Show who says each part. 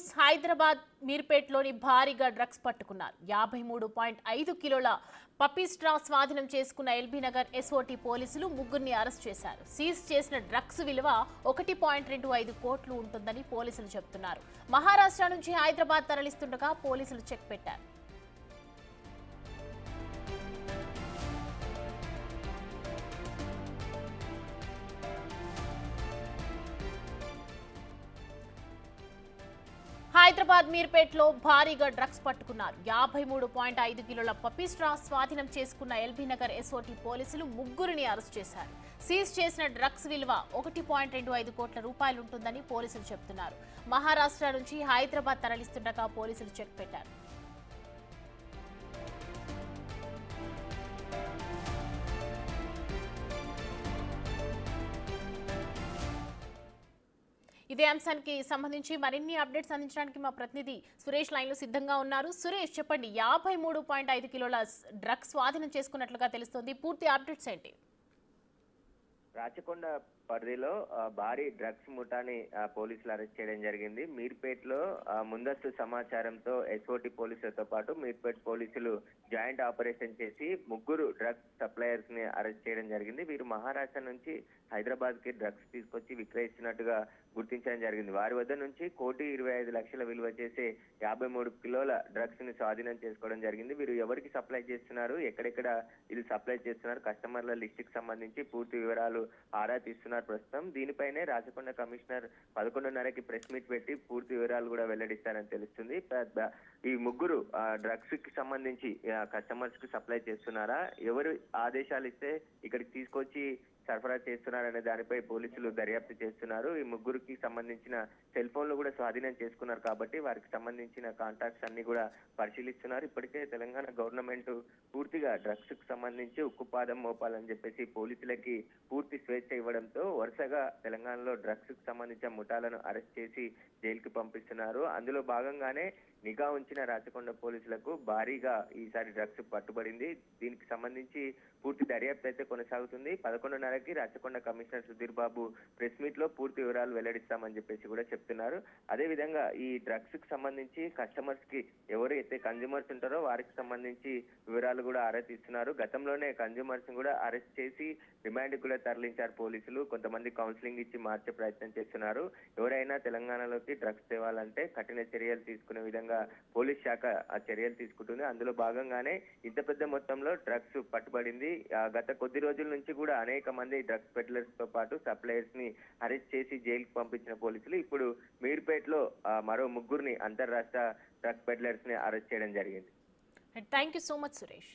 Speaker 1: News. Hyderabad మీర్పేట్లోని భారీగా drugs పట్టుకున్నారు. 53.5 కిలోల పప్పీ స్ట్రా స్వాధీనం చేసుకున్న ఎల్బీ నగర్ ఎస్ఓటీ పోలీసులు ముగ్గురిని అరెస్ట్ చేశారు. సీజ్ చేసిన డ్రగ్స్ విలువ 1.25 కోట్లు ఉంటుందని పోలీసులు చెబుతున్నారు. మహారాష్ట్ర నుంచి హైదరాబాద్ తరలిస్తుండగా పోలీసులు చెక్ పెట్టారు. హైదరాబాద్ మీర్పేట్లో భారీగా డ్రగ్స్ పట్టుకున్నారు. 53.5 కిలోల పప్పీ స్ట్రా స్వాధీనం చేసుకున్న ఎల్బీ నగర్ ఎస్ఓటీ పోలీసులు ముగ్గురిని అరెస్ట్ చేశారు. సీజ్ చేసిన డ్రగ్స్ విలువ 1.25 కోట్ల రూపాయలుంటుందని పోలీసులు చెబుతున్నారు. మహారాష్ట్ర నుంచి హైదరాబాద్ తరలిస్తుండగా పోలీసులు చెక్ పెట్టారు. ఇదే అంశానికి సంబంధించి మరిన్ని అప్డేట్స్ అందించడానికి మా ప్రతినిధి సురేష్ లైన్ లో సిద్ధంగా ఉన్నారు. సురేష్, చెప్పండి, 53.5 కిలోల డ్రగ్స్ స్వాధీనం చేసుకున్నట్లుగా తెలుస్తోంది. పూర్తి అప్డేట్స్ ఏంటి?
Speaker 2: రాచకొండ పరిధిలో భారీ డ్రగ్స్ ముఠాని పోలీసులు అరెస్ట్ చేయడం జరిగింది. మీర్పేట్లో ముందస్తు సమాచారంతో ఎస్ఓటి పోలీసులతో పాటు మీర్పేట్ పోలీసులు జాయింట్ ఆపరేషన్ చేసి ముగ్గురు డ్రగ్స్ సప్లయర్స్ ని అరెస్ట్ చేయడం జరిగింది. వీరు మహారాష్ట్ర నుంచి హైదరాబాద్ కి డ్రగ్స్ తీసుకొచ్చి విక్రయిస్తున్నట్టుగా గుర్తించడం జరిగింది. వారి వద్ద నుంచి 1,25,00,000 విలువ చేసే 53 కిలోల డ్రగ్స్ ని స్వాధీనం చేసుకోవడం జరిగింది. వీరు ఎవరికి సప్లై చేస్తున్నారు, ఎక్కడెక్కడ ఇది సప్లై చేస్తున్నారు, కస్టమర్ల లిస్ట్ కి సంబంధించి పూర్తి వివరాలు ఆరా తీస్తున్నారు ప్రస్తుతం. దీనిపైనే రాచకొండ కమిషనర్ 11:30కి ప్రెస్ మీట్ పెట్టి పూర్తి వివరాలు కూడా వెల్లడిస్తారని తెలుస్తుంది. ఈ ముగ్గురు డ్రగ్స్ కి సంబంధించి కస్టమర్స్ కి సప్లై చేస్తున్నారా, ఎవరు ఆదేశాలు ఇస్తే ఇక్కడికి తీసుకొచ్చి సరఫరా చేస్తున్నారనే దానిపై పోలీసులు దర్యాప్తు చేస్తున్నారు. ఈ ముగ్గురికి సంబంధించిన సెల్ ఫోన్లు కూడా స్వాధీనం చేసుకున్నారు కాబట్టి వారికి సంబంధించిన కాంటాక్ట్స్ అన్ని కూడా పరిశీలిస్తున్నారు. ఇప్పటికే తెలంగాణ గవర్నమెంట్ పూర్తిగా డ్రగ్స్ కు సంబంధించి ఉక్కుపాదం మోపాలని చెప్పేసి పోలీసులకి పూర్తి స్వేచ్ఛ ఇవ్వడంతో వరుసగా తెలంగాణలో డ్రగ్స్ కు సంబంధించిన ముఠాలను అరెస్ట్ చేసి జైలుకి పంపిస్తున్నారు. అందులో భాగంగానే నిఘా ఉంచిన రాచకొండ పోలీసులకు భారీగా ఈసారి డ్రగ్స్ పట్టుబడింది. దీనికి సంబంధించి పూర్తి దర్యాప్తు అయితే కొనసాగుతుంది. 11:30కి Rachakonda commissioner Sudheer Babu press meet లో పూర్తి వివరాలు వెల్లడిస్తామని చెప్పేసి కూడా చెప్తున్నారు. అదే విధంగా ఈ డ్రగ్స్ కి సంబంధించి కస్టమర్స్ కి ఎవరైతే కన్జ్యూమర్స్ ఉంటారో వారికి సంబంధించి వివరాలు కూడా ఆరా తీస్తున్నారు. గతంలోనే కన్జ్యూమర్స్ కూడా అరెస్ట్ చేసి రిమాండ్ కూడా తరలించారు పోలీసులు. కొంతమంది కౌన్సిలింగ్ ఇచ్చి మార్చే ప్రయత్నం చేస్తున్నారు. ఎవరైనా తెలంగాణలోకి డ్రగ్స్ తేవాలంటే కఠిన చర్యలు తీసుకునే విధంగా పోలీస్ శాఖ ఆ చర్యలు తీసుకుంటుంది. అందులో భాగంగానే ఇంత పెద్ద మొత్తంలో డ్రగ్స్ పట్టుబడింది. గత కొద్ది రోజుల నుంచి కూడా అనేక మంది డ్రగ్స్ పెడ్లర్స్ తో పాటు సప్లయర్స్ ని అరెస్ట్ చేసి జైలుకి పంపించిన పోలీసులు ఇప్పుడు మీర్పేట్లో మరో ముగ్గురిని అంతర్రాష్ట్ర డ్రగ్స్ పెడ్లర్స్ ని అరెస్ట్ చేయడం జరిగింది.
Speaker 1: Thank you so much Suresh.